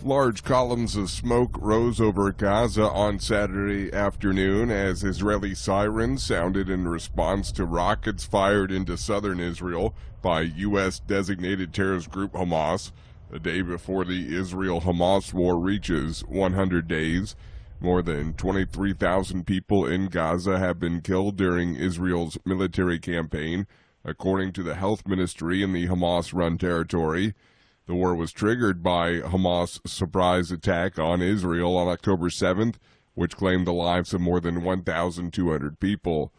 Large columns of smoke rose over Gaza on Saturday afternoon as Israeli sirens sounded in response to rockets fired into southern Israel by U.S. designated terrorist group Hamas, a day before the Israel-Hamas war reaches 100 days. More than 23,000 people in Gaza have been killed during Israel's military campaign, according to the health ministry in the Hamas-run territory. The war was triggered by Hamas' surprise attack on Israel on October 7th, which claimed the lives of more than 1,200 people.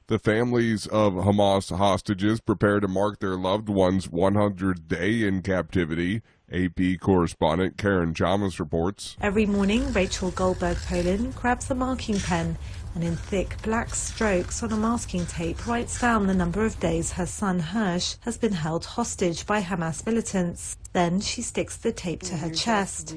The families of Hamas hostages prepare to mark their loved ones' 100th day in captivity. AP correspondent Karen Chalmers reports. Every morning, Rachel Goldberg-Polin grabs a marking pen and in thick black strokes on a masking tape writes down the number of days her son Hirsch has been held hostage by Hamas militants. Then she sticks the tape to her chest.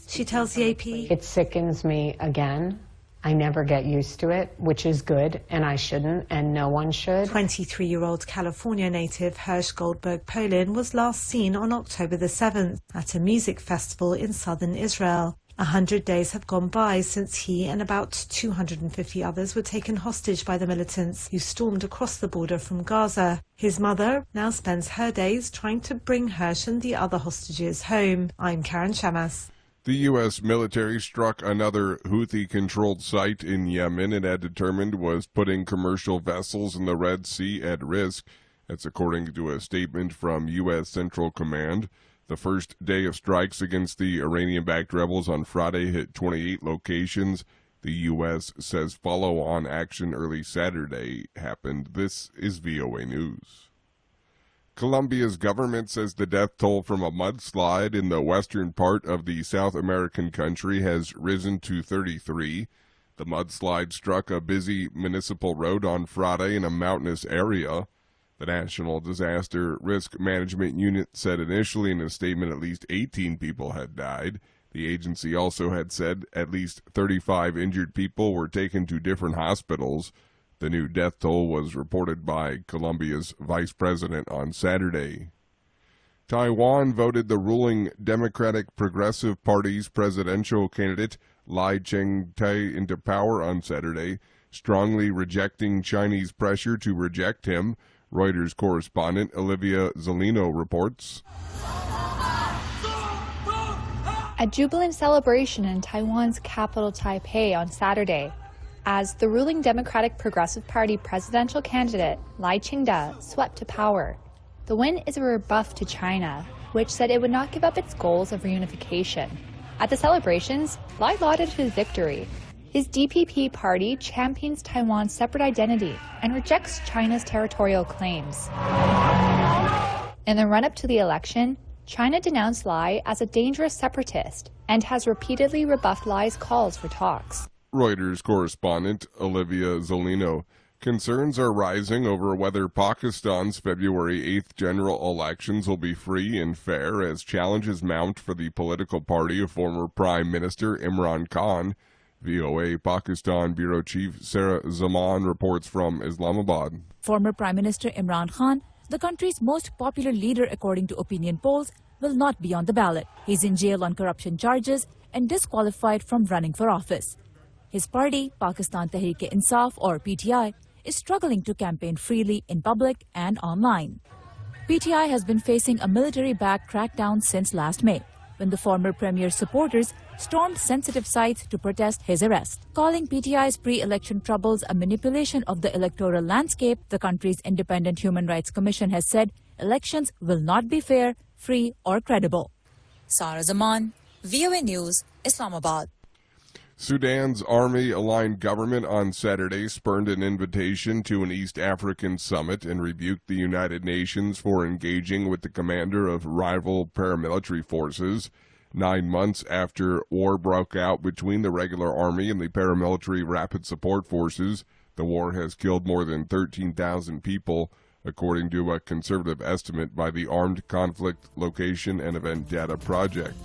She tells the AP, "It sickens me again. I never get used to it, which is good, and I shouldn't, and no one should." 23-year-old California native Hirsch Goldberg-Polin was last seen on October the 7th at a music festival in southern Israel. 100 days have gone by since he and about 250 others were taken hostage by the militants who stormed across the border from Gaza. His mother now spends her days trying to bring Hirsch and the other hostages home. I'm Karen Shamas. The U.S. military struck another Houthi-controlled site in Yemen it had determined was putting commercial vessels in the Red Sea at risk. That's according to a statement from U.S. Central Command. The first day of strikes against the Iranian-backed rebels on Friday hit 28 locations. The U.S. says follow-on action early Saturday happened. This is VOA News. Colombia's government says the death toll from a mudslide in the western part of the South American country has risen to 33. The mudslide struck a busy municipal road on Friday in a mountainous area. The National Disaster Risk Management Unit said initially in a statement at least 18 people had died. The agency also had said at least 35 injured people were taken to different hospitals. The new death toll was reported by Colombia's vice president on Saturday. Taiwan voted the ruling Democratic Progressive Party's presidential candidate Lai Ching-te into power on Saturday, strongly rejecting Chinese pressure to reject him. Reuters correspondent Olivia Zolino reports. A jubilant celebration in Taiwan's capital Taipei on Saturday, as the ruling Democratic Progressive Party presidential candidate Lai Ching-te swept to power. The win is a rebuff to China, which said it would not give up its goals of reunification. At the celebrations, Lai lauded his victory. His DPP party champions Taiwan's separate identity and rejects China's territorial claims. In the run-up to the election, China denounced Lai as a dangerous separatist and has repeatedly rebuffed Lai's calls for talks. Reuters correspondent Olivia Zolino. Concerns are rising over whether Pakistan's February 8th general elections will be free and fair as challenges mount for the political party of former Prime Minister Imran Khan. VOA Pakistan Bureau Chief Sarah Zaman reports from Islamabad. Former Prime Minister Imran Khan, the country's most popular leader according to opinion polls, will not be on the ballot. He's in jail on corruption charges and disqualified from running for office. His party, Pakistan Tehreek-e-Insaf or PTI, is struggling to campaign freely in public and online. PTI has been facing a military-backed crackdown since last May, when the former premier's supporters stormed sensitive sites to protest his arrest. Calling PTI's pre-election troubles a manipulation of the electoral landscape, the country's Independent Human Rights Commission has said elections will not be fair, free or credible. Sarah Zaman, VOA News, Islamabad. Sudan's army-aligned government on Saturday spurned an invitation to an East African summit and rebuked the United Nations for engaging with the commander of rival paramilitary forces. 9 months after war broke out between the regular army and the paramilitary rapid support forces, the war has killed more than 13,000 people, according to a conservative estimate by the Armed Conflict Location and Event Data Project.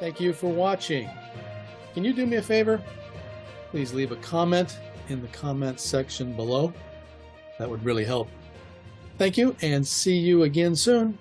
Thank you for watching. Can you do me a favor? Please leave a comment in the comment section below. That would really help. Thank you, and see you again soon.